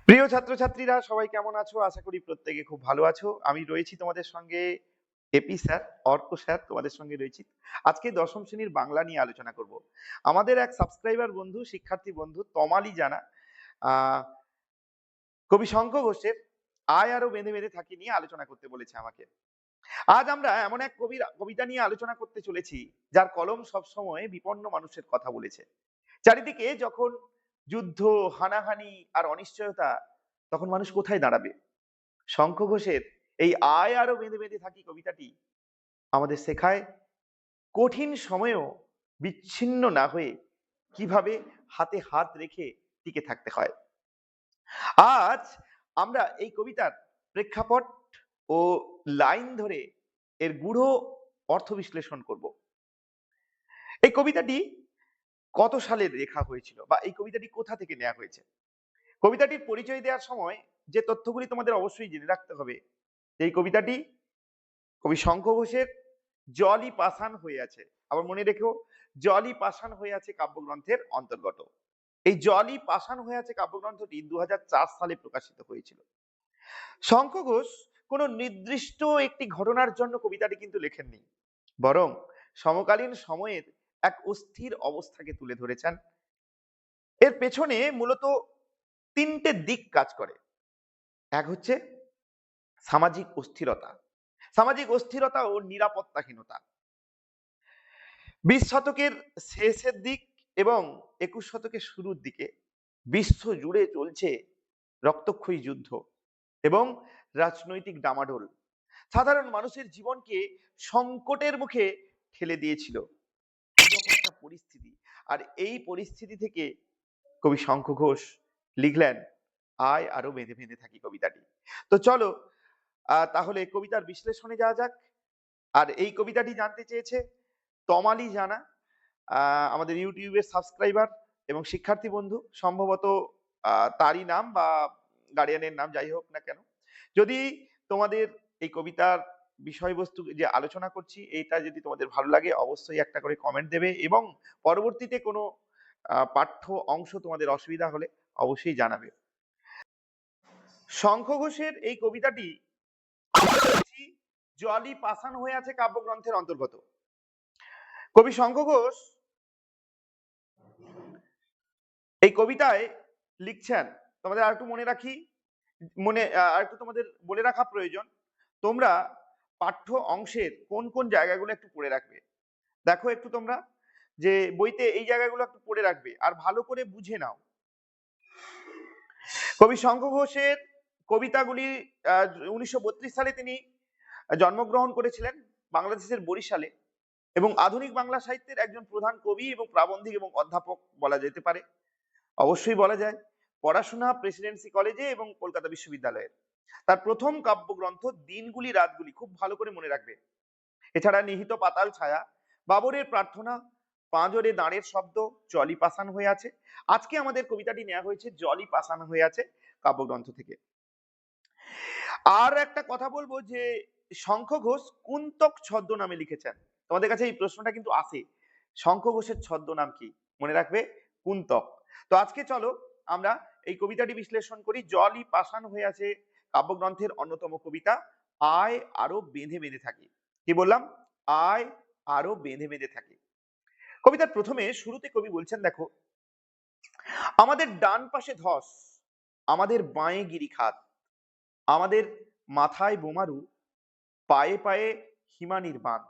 প্রিয় ছাত্রছাত্রীরা সবাই কেমন আছো? আশা করি প্রত্যেকে খুব ভালো আছো। আমি রয়েছি তোমাদের সঙ্গে এপি স্যার, অর্ক স্যার তোমাদের সঙ্গে রয়েছি। আজকে দশম শ্রেণীর বাংলা নিয়ে আলোচনা করব। আমাদের এক সাবস্ক্রাইবার বন্ধু, শিক্ষার্থী বন্ধু তমালি জানা আহ কবি শঙ্খ ঘোষের আয় আরো বেঁধে বেঁধে থাকি নিয়ে আলোচনা করতে বলেছে আমাকে। আজ আমরা এমন এক কবিতা নিয়ে আলোচনা করতে চলেছি যার কলম সবসময় বিপন্ন মানুষের কথা বলেছে। চারিদিকে যখন যুদ্ধ, হানাহানি আর অনিশ্চয়তা, তখন মানুষ কোথায় দাঁড়াবে? শঙ্খ ঘোষের এই আয় আরো বেঁধে বেঁধে থাকি কবিতাটি আমাদের শেখায় কঠিন সময়েও বিচ্ছিন্ন না হয়ে কিভাবে হাতে হাত রেখে টিকে থাকতে হয়। আজ আমরা এই কবিতার প্রেক্ষাপট ও লাইন ধরে এর গূঢ় অর্থ বিশ্লেষণ করব। এই কবিতাটি কত সালে লেখা হয়েছিল বা এই কবিতাটি কোথা থেকে নেওয়া হয়েছে? কবিতাটির পরিচয় দেওয়ার সময় যে তথ্যগুলি তোমাদের অবশ্যই জেনে রাখতে হবে, এই কবিতাটি কবি শঙ্খ ঘোষের জলই পাষাণ হয়ে আছে, আবার মনে রেখো, জলই পাষাণ হয়ে আছে কাব্যগ্রন্থের অন্তর্গত। এই জলই পাষাণ হয়ে আছে কাব্যগ্রন্থটি 2004 সালে প্রকাশিত হয়েছিল। শঙ্খ ঘোষ কোন নির্দিষ্ট একটি ঘটনার জন্য কবিতাটি কিন্তু লেখেননি, বরং সমকালীন সময়ের এক অস্থির অবস্থাকে তুলে ধরেছেন। এর পেছনে মূলত তিনটে দিক কাজ করে। এক হচ্ছে সামাজিক অস্থিরতা, সামাজিক অস্থিরতা ও নিরাপত্তাহীনতা। 20 শতকের শেষের দিক এবং 21 শতকের শুরুর দিকে বিশ্ব জুড়ে চলছে রক্তক্ষয়ী যুদ্ধ এবং রাজনৈতিক ডামাডোল সাধারণ মানুষের জীবনকে সংকটের মুখে ঠেলে দিয়েছিল। এরকম একটা পরিস্থিতি, আর এই পরিস্থিতি থেকে কবি শঙ্খ ঘোষ লিখলেন আয় আরো বেঁধে বেঁধে থাকি কবিতাটি। তো চলো তাহলে কবিতার বিশ্লেষণে যাওয়া যাক। আর এই কবিতাটি জানতে চেয়েছে তমালি জানা, আমাদের ইউটিউবের সাবস্ক্রাইবার এবং শিক্ষার্থী বন্ধু, সম্ভবত তারই নাম বা গার্ডিয়ানের নাম, যাই হোক না কেন। যদি তোমাদের এই কবিতার বিষয়বস্তু যে আলোচনা করছি এইটা যদি তোমাদের ভালো লাগে, অবশ্যই একটা করে কমেন্ট দেবে এবং পরবর্তীতে কোনো পাঠ্য অংশ তোমাদের অসুবিধা হলে অবশ্যই জানাবে। শঙ্খ ঘোষের এই কবিতাটি জলই পাষাণ হয়ে আছে কাব্যগ্রন্থের অন্তর্গত। কবি শঙ্খ ঘোষ এই কবিতায় লিখছেন, তোমাদের আর একটু মনে রাখি, আর একটু তোমাদের বলে রাখা প্রয়োজন, তোমরা পাঠ্য অংশের কোন কোন জায়গাগুলো একটু পড়ে রাখবে। দেখো একটু তোমরা যে বইতে এই জায়গাগুলো একটু পড়ে রাখবে আর ভালো করে বুঝে নাও। কবি শঙ্খ ঘোষের কবিতাগুলি 1932 সালে তিনি জন্মগ্রহণ করেছিলেন বাংলাদেশের বরিশালে এবং আধুনিক বাংলা সাহিত্যের একজন প্রধান কবি এবং প্রাবন্ধিক এবং অধ্যাপক বলা যেতে পারে, অবশ্যই বলা যায়। পড়াশোনা প্রেসিডেন্সি কলেজে এবং কলকাতা বিশ্ববিদ্যালয়ে। তার প্রথম কাব্যগ্রন্থ দিনগুলি রাতগুলি, খুব ভালো করে মনে রাখবে। এছাড়া নিহিত পাতাল ছায়া, বাবরের প্রার্থনা, পাঁজরে দাঁড়ের শব্দ, জলই পাষাণ হয়ে আছে। আজকে আমাদের কবিতাটি নেওয়া হয়েছে জলই পাষাণ হয়ে আছে কাব্যগ্রন্থ থেকে। আর একটা কথা বলবো যে শঙ্খ ঘোষ কুন্তক ছদ্মনামে লিখেছেন। তোমাদের কাছে এই প্রশ্নটা কিন্তু আসে, শঙ্খ ঘোষের ছদ্মনাম কি? মনে রাখবে কুন্তক। তো আজকে চলো আমরা এই কবিতাটি বিশ্লেষণ করি। জলই পাষাণ হয়ে আছে কাব্যগ্রন্থের অন্যতম কবিতা আয় আরো বেঁধে বেঁধে থাকি। কি বললাম? আয় আরো বেঁধে বেঁধে থাকি। কবিতার প্রথমে শুরুতে কবি বলছেন, দেখো, আমাদের ডান পাশে ধস, আমাদের বাঁয়ে গিরিখাত, আমাদের মাথায় বোমারু, পায়ে পায়ে হিমানির বাঁধ।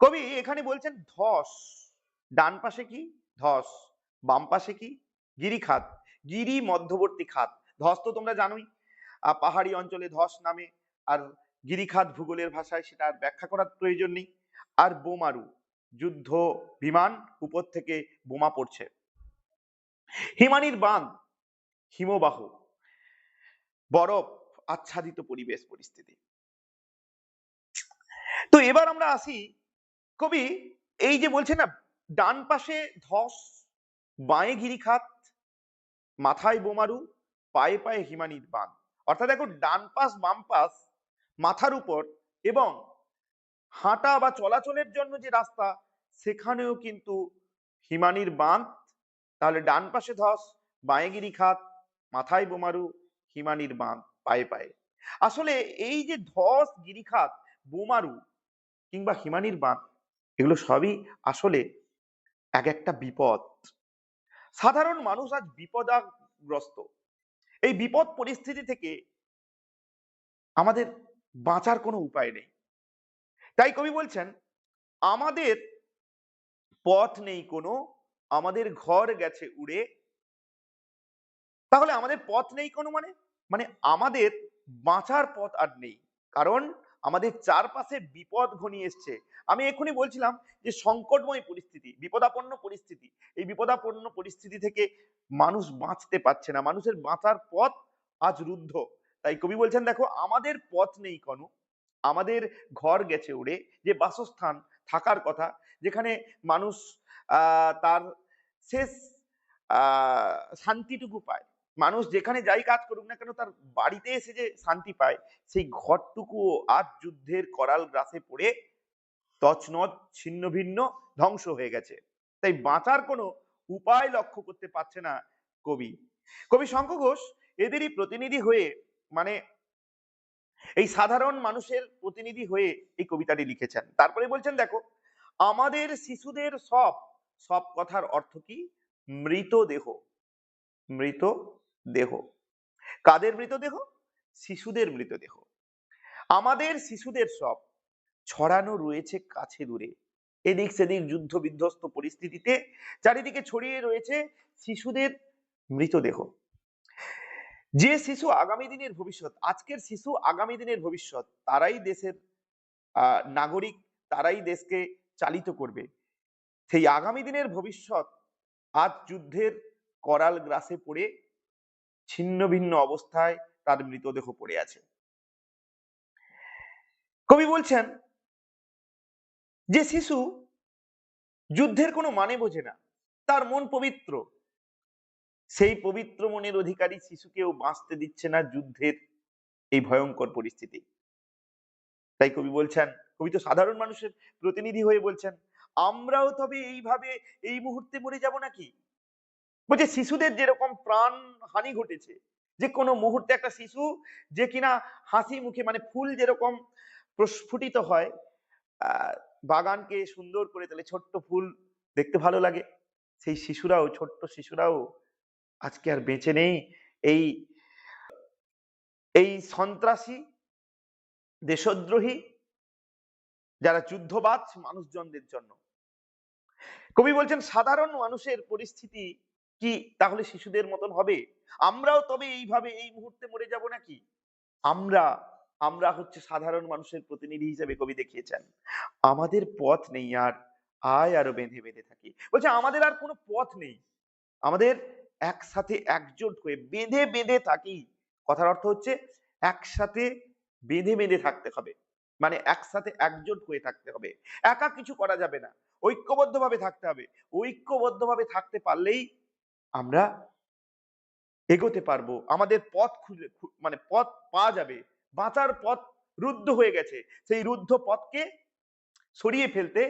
কবি এখানে বলছেন ধস, ডান পাশে কি? ধস। বাম পাশে কি? গিরিখাত, গিরি মধ্যবর্তী খাত। ধস তো তোমরা জানোই, পাহাড়ি অঞ্চলে ধস নামে, আর গিরিখাত ভূগোলের ভাষায়, সেটা আর ব্যাখ্যা করার প্রয়োজন নেই। আর বোমারু, যুদ্ধ বিমান, উপর থেকে বোমা পড়ছে। হিমানির বাঁধ, হিমবাহ, বরফ আচ্ছাদিত পরিবেশ পরিস্থিতি। তো এবার আমরা আসি, কবি এই যে বলছে না, ডান পাশে ধস, বাঁয়ে গিরিখাত, মাথায় বোমারু, পায়ে পায়ে হিমানির বাঁধ। অর্থাৎ দেখো, ডান পাশ বাম পাশ, মাথার উপর এবং হাঁটা বা চলাচলের জন্য যে রাস্তা, সেখানেও কিন্তু হিমানির বাঁধ। তাহলে ডান পাশে ধস, বাঁয়ে গিরিখাত, মাথায় বোমারু, হিমানির বাঁধ পায়ে পায়ে। আসলে এই যে ধস, গিরিখাত, বোমারু কিংবা হিমানির বাঁধ, এগুলো সবই আসলে এক একটা বিপদ। সাধারণ মানুষ আজ বিপদাগ্রস্ত। এই বিপদ পরিস্থিতি থেকে আমাদের বাঁচার কোনো উপায় নেই। তাই কবি বলছেন, আমাদের পথ নেই কোনো, আমাদের ঘর গেছে উড়ে। তাহলে আমাদের পথ নেই কোনো মানে, মানে আমাদের বাঁচার পথ আর নেই। কারণ আমাদের চারপাশে বিপদ ঘনিয়ে এসছে। আমি এক্ষুনি বলছিলাম যে সংকটময় পরিস্থিতি, বিপদাপন্ন পরিস্থিতি। এই বিপদাপন্ন পরিস্থিতি থেকে মানুষ বাঁচতে পারছে না, মানুষের বাঁচার পথ আজ রুদ্ধ। তাই কবি বলছেন, দেখো আমাদের পথ নেই কোনো, আমাদের ঘর গেছে উড়ে। যে বাসস্থান থাকার কথা, যেখানে মানুষ তার শেষ শান্তিটুকু পায়, মানুষ যেখানে যাই কাজ করুক না কেন তার বাড়িতে এসে যে শান্তি পায়, সেই ঘরটুকুও আজ যুদ্ধের করাল গ্রাসে পড়ে তছনছ ছিন্ন ভিন্ন ধ্বংস হয়ে গেছে। তাই বাঁচার কোনো উপায় লক্ষ্য করতে পারছে না কবি। কবি শঙ্খ ঘোষ এদেরই প্রতিনিধি হয়ে, মানে এই সাধারণ মানুষের প্রতিনিধি হয়ে এই কবিতাটি লিখেছেন। তারপরে বলছেন, দেখো আমাদের শিশুদের সব, সব কথার অর্থ কি? মৃতদেহ। মৃতদেহ। কাদের মৃতদেহ? শিশুদের মৃতদেহ। আমাদের শিশুদের সব ছড়ানো রয়েছে কাছে দূরে। এদিক সেদিক যুদ্ধ বিধ্বস্ত পরিস্থিতিতে চারিদিকে ছড়িয়ে রয়েছে শিশুদের মৃতদেহ। যে শিশু আগামী দিনের ভবিষ্যৎ, আজকের শিশু আগামী দিনের ভবিষ্যৎ, তারাই দেশের নাগরিক, তারাই দেশকে চালিত করবে। সেই আগামী দিনের ভবিষ্যৎ আজ যুদ্ধের করাল গ্রাসে পড়ে ছিন্ন ভিন্ন অবস্থায় তার মৃতদেহ পড়ে আছে। কবি বলছেন যে শিশু যুদ্ধের কোনো মানে বোঝে না, তার মন পবিত্র, সেই পবিত্র মনের অধিকারী শিশুকেও বাঁচতে দিচ্ছে না যুদ্ধের এই ভয়ঙ্কর পরিস্থিতি। তাই কবি বলছেন, কবি তো সাধারণ মানুষের প্রতিনিধি হয়ে বলছেন, আমরাও তবে এইভাবে এই মুহূর্তে মরে যাব নাকি? বলছে শিশুদের যেরকম প্রাণ হানি ঘটেছে, যে কোনো মুহূর্তে একটা শিশু যে কিনা হাসি মুখে, মানে ফুল যেরকম প্রস্ফুটিত হয়, বাগানকে সুন্দর করে তোলে, ছোট্ট ফুল দেখতে ভালো লাগে, সেই শিশুরাও, ছোট্ট শিশুরাও আজকে আর বেঁচে নেই এই এই সন্ত্রাসী, দেশদ্রোহী, যারা যুদ্ধবাজ মানুষজনদের জন্য। কবি বলছেন সাধারণ মানুষের পরিস্থিতি কি তাহলে শিশুদের মতন হবে? আমরাও তবে এইভাবে এই মুহূর্তে মরে যাব নাকি? আমরা আমরা হচ্ছে সাধারণ মানুষের প্রতিনিধি হিসেবে কবি দেখিয়েছেন আমাদের পথ নেই আর, আয় আরো বেঁধে বেঁধে থাকি। বলছে আমাদের আর কোনো পথ নেই, আমাদের একসাথে একজোট হয়ে বেঁধে বেঁধে থাকি। কথার অর্থ হচ্ছে একসাথে বেঁধে বেঁধে থাকতে হবে, মানে একসাথে একজোট হয়ে থাকতে হবে, একা কিছু করা যাবে না, ঐক্যবদ্ধভাবে থাকতে হবে। ঐক্যবদ্ধভাবে থাকতে পারলেই আমরা এগোতে পারবো, আমাদের পথ খুঁজে মানে পথ পাওয়া যাবে। বাঁচার পথ রুদ্ধ হয়ে গেছে, সেই রুদ্ধ পথকে সরিয়ে ফেলতে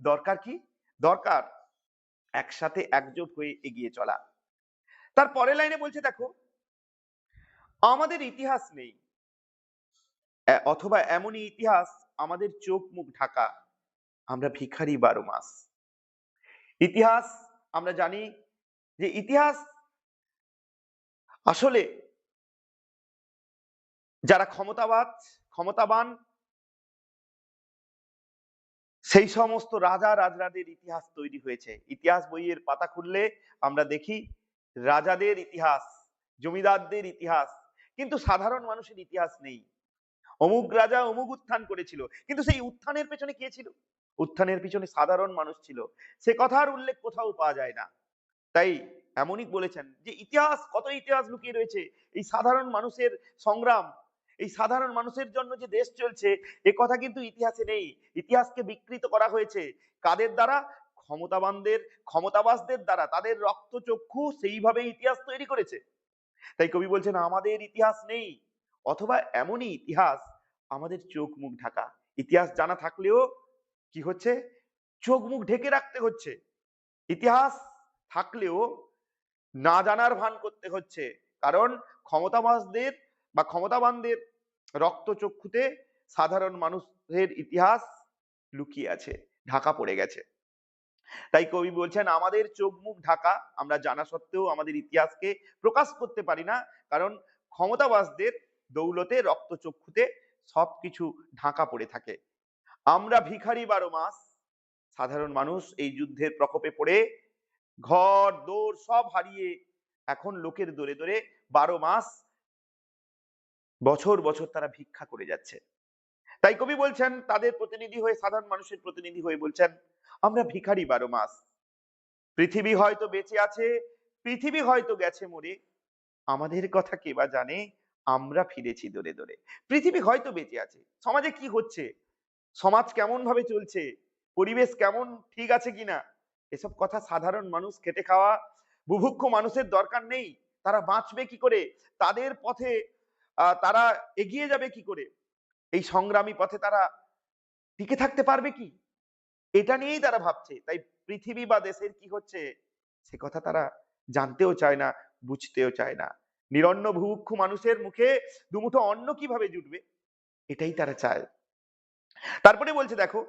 দরকার কি? দরকার একসাথে একজোট হয়ে এগিয়ে চলা। তার পরের লাইনে বলছে, দেখো আমাদের ইতিহাস নেই, অথবা এমনই ইতিহাস আমাদের চোখ মুখ ঢাকা, আমরা ভিখারি 12 মাস। ইতিহাস আমরা জানি যে ইতিহাস আসলে যারা ক্ষমতাবান সেই সমস্ত রাজা রাজরাদের ইতিহাস তৈরি হয়েছে। ইতিহাস বইয়ের পাতা খুললে আমরা দেখি রাজাদের ইতিহাস, জমিদারদের ইতিহাস, কিন্তু সাধারণ মানুষের ইতিহাস নেই। অমুক রাজা অমুক উত্থান করেছিল, কিন্তু সেই উত্থানের পেছনে কে ছিল? উত্থানের পিছনে সাধারণ মানুষ ছিল, সে কথার উল্লেখ কোথাও পাওয়া যায় না। তাই এমনই বলেছেন যে ইতিহাস, কত ইতিহাস লুকিয়ে রয়েছে, এই সাধারণ মানুষের সংগ্রাম, এই সাধারণ মানুষের জন্য যে দেশ চলছে, এ কথা কিন্তু ইতিহাসে নেই। ইতিহাসকে বিকৃত করা হয়েছে কাদের দ্বারা? ক্ষমতাবাসদের দ্বারা, তাদের রক্তচক্ষু সেইভাবে ইতিহাস তৈরি করেছে। তাই কবি বলছেন আমাদের ইতিহাস নেই, অথবা এমনই ইতিহাস আমাদের চোখ মুখ ঢাকা। ইতিহাস জানা থাকলেও কি হচ্ছে? চোখ মুখ ঢেকে রাখতে হচ্ছে। ইতিহাস থাকলেও না জানার ভান করতে হচ্ছে, কারণ ক্ষমতাবাজদের বা ক্ষমতাবানদের রক্তচক্ষুতে সাধারণ মানুষের ইতিহাস লুকিয়ে আছে, ঢাকা পড়ে গেছে। তাই কবি বলছেন আমাদের চোখ মুখ ঢাকা, আমরা জানা সত্ত্বেও আমাদের ইতিহাসকে প্রকাশ করতে পারি না, কারণ ক্ষমতাবাজদের দৌলতে রক্তচক্ষুতে সবকিছু ঢাকা পড়ে থাকে। আমরা ভিখারি 12 মাস, সাধারণ মানুষ এই যুদ্ধের প্রকোপে পড়ে ঘর দৌড় সব হারিয়ে এখন লোকের দোরে দোরে 12 মাস বছর বছর তারা ভিক্ষা করে যাচ্ছে। তাই কবি বলছেন তাদের প্রতিনিধি হয়ে, সাধারণ মানুষের প্রতিনিধি হয়ে বলছেন আমরা ভিখারি 12 মাস, পৃথিবী হয়তো বেঁচে আছে, পৃথিবী হয়তো গেছে মরে, আমাদের কথা কে বা জানে, আমরা ফিরেছি দোরে দোরে। পৃথিবী হয়তো বেঁচে আছে, সমাজে কি হচ্ছে, সমাজ কেমন ভাবে চলছে, পরিবেশ কেমন ঠিক আছে কিনা, এসব কথা সাধারণ মানুষ খেটে খাওয়া বুভুক্ষ মানুষের দরকার নেই। তারা বাঁচবে কি করে, তাদের পথে তারা এগিয়ে যাবে কি করে, এই সংগ্রামী পথে তারা টিকে থাকতে পারবে কি, এটা নিয়েই তারা ভাবছে। তাই পৃথিবী বা দেশের কি হচ্ছে সে কথা তারা জানতেও চায় না, বুঝতেও চায় না। নিরন্ন ভুভুক্ষ মানুষের মুখে দুমুঠো অন্ন কিভাবে জুটবে, এটাই তারা চায়। তারপরে বলছে দেখো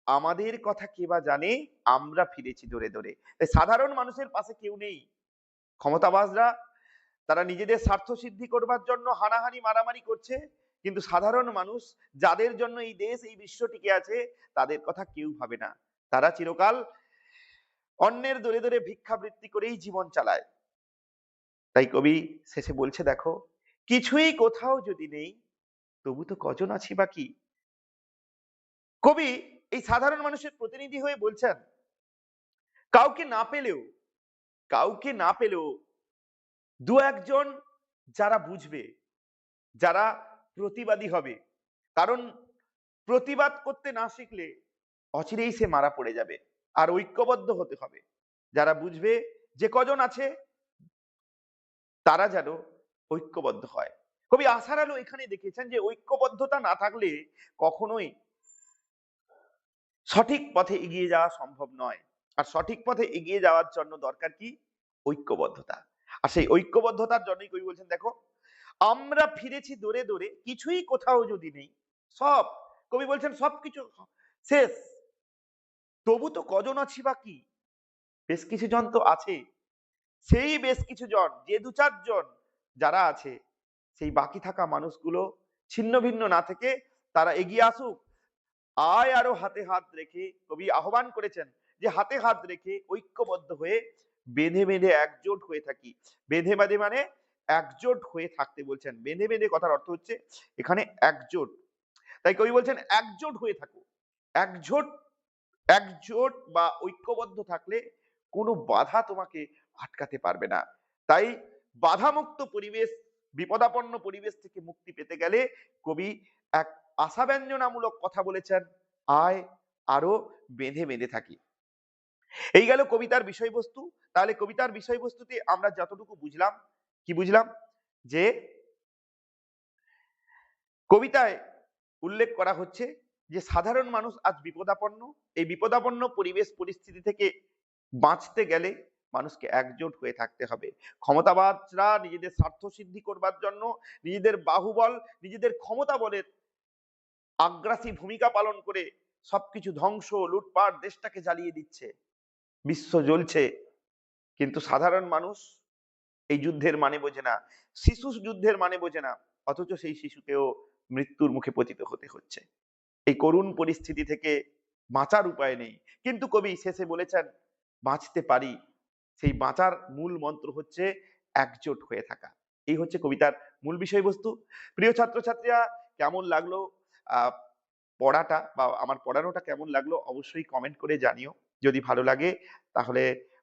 আমাদের কথা কে বা জানে, আমরা ফিরেছি দোরে দোরে। তাই সাধারণ মানুষের পাশে কেউ নেই। ক্ষমতাবাজরা তারা নিজেদের স্বার্থ সিদ্ধি করবার জন্য হানাহানি মারামারি করছে, কিন্তু সাধারণ মানুষ যাদের জন্য এই দেশ এই বিশ্ব টিকে আছে তাদের কথা কেউ ভাবে না। তারা চিরকাল অন্যের দোরে দোরে ভিক্ষাবৃত্তি করেই জীবন চালায়। তাই কবি শেষে বলছে দেখো কিছুই কোথাও যদি নেই, তবু তো কজন আছি বাকি। কবি এই সাধারণ মানুষের প্রতিনিধি হয়ে বলছেন কাউকে না পেলেও, কাউকে না পেলেও দু একজন যারা বুঝবে, যারা প্রতিবাদী হবে, কারণ প্রতিবাদ করতে না শিখলে অচিরেই সে মারা পড়ে যাবে। আর ঐক্যবদ্ধ হতে হবে, যারা বুঝবে, যে কজন আছে তারা যেন ঐক্যবদ্ধ হয়। কবি আশার আলো এখানে দেখেছেন যে ঐক্যবদ্ধতা না থাকলে কখনোই সঠিক পথে এগিয়ে যাওয়া সম্ভব নয়। আর সঠিক পথে এগিয়ে যাওয়ার জন্য দরকার কি, ঐক্যবদ্ধতা। আর সেই ঐক্যবদ্ধতার জন্যই কবি বলছেন দেখো আমরা ফিরেছি দোরে দোরে, কিছুই কোথাও যদি নেই, সব, কবি বলছেন সবকিছু শেষ, তবু তো কজন আছি বাকি। বেশ কিছু জন তো আছে, সেই বেশ কিছু জন, যে দু চারজন যারা আছে, সেই বাকি থাকা মানুষগুলো ছিন্ন ভিন্ন না থেকে তারা এগিয়ে আসুক। আয় আরো হাতে হাত রেখে, কবি আহ্বান করেছেন যে হাতে হাত রেখে ঐক্যবদ্ধ হয়ে বেঁধে বেঁধে একজোট হয়ে থাকি। বেঁধে বেঁধে মানে একজোট হয়ে থাকতে বলছেন। বেঁধে বেঁধে কথার অর্থ হচ্ছে এখানে একজোট। তাই কবি বলছেন একজোট হয়ে থাকো। একজোট, একজোট বা ঐক্যবদ্ধ থাকলে কোনো বাধা তোমাকে আটকাতে পারবে না। তাই বাধামুক্ত পরিবেশ, বিপদাপন্ন পরিবেশ থেকে মুক্তি পেতে গেলে কবি এক আশাব্যঞ্জনামূলক কথা বলেছেন, আয় আরো বেঁধে বেঁধে থাকি। এই গেল কবিতার বিষয়বস্তু। তাহলে কবিতার বিষয়বস্তুতে আমরা যতটুকু বুঝলাম, কি বুঝলাম, যে কবিতায় উল্লেখ করা হচ্ছে যে সাধারণ মানুষ আজ বিপদাপন্ন, এই বিপদাপন্ন পরিবেশ পরিস্থিতি থেকে বাঁচতে গেলে মানুষকে একজোট হয়ে থাকতে হবে। ক্ষমতাবাজরা নিজেদের স্বার্থ সিদ্ধি করবার জন্য নিজেদের বাহুবল, নিজেদের ক্ষমতা বলের আগ্রাসী ভূমিকা পালন করে সবকিছু ধ্বংস লুটপাট দেশটাকে জ্বালিয়ে দিচ্ছে, বিশ্ব জ্বলছে, কিন্তু সাধারণ মানুষ এই যুদ্ধের মানে বোঝে না, শিশু যুদ্ধের মানে বোঝে না, অথচ সেই শিশুকেও মৃত্যুর মুখে পতিত হতে হচ্ছে। এই করুণ পরিস্থিতি থেকে বাঁচার উপায় নেই, কিন্তু কবি শেষে বলেছেন বাঁচতে পারি, সেই বাঁচার মূল মন্ত্র হচ্ছে একজোট হয়ে থাকা। এই হচ্ছে কবিতার মূল বিষয়বস্তু। প্রিয় ছাত্রছাত্রীরা, কেমন লাগলো পড়াটা বা আমার পড়ানোটা কেমন লাগলো অবশ্যই কমেন্ট করে জানিও। যদি ভালো লাগে তাহলে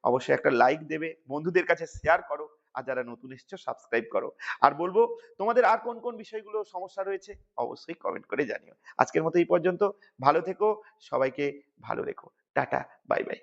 অবশ্যই একটা লাইক দেবে, বন্ধুদের কাছে শেয়ার করো, আর যারা নতুন এসছো সাবস্ক্রাইব করো। আর বলবো তোমাদের আর কোন কোন বিষয়গুলো সমস্যা রয়েছে অবশ্যই কমেন্ট করে জানিও। আজকের মতো এই পর্যন্ত, ভালো থেকো, সবাইকে ভালো রেখো, টাটা, বাই বাই।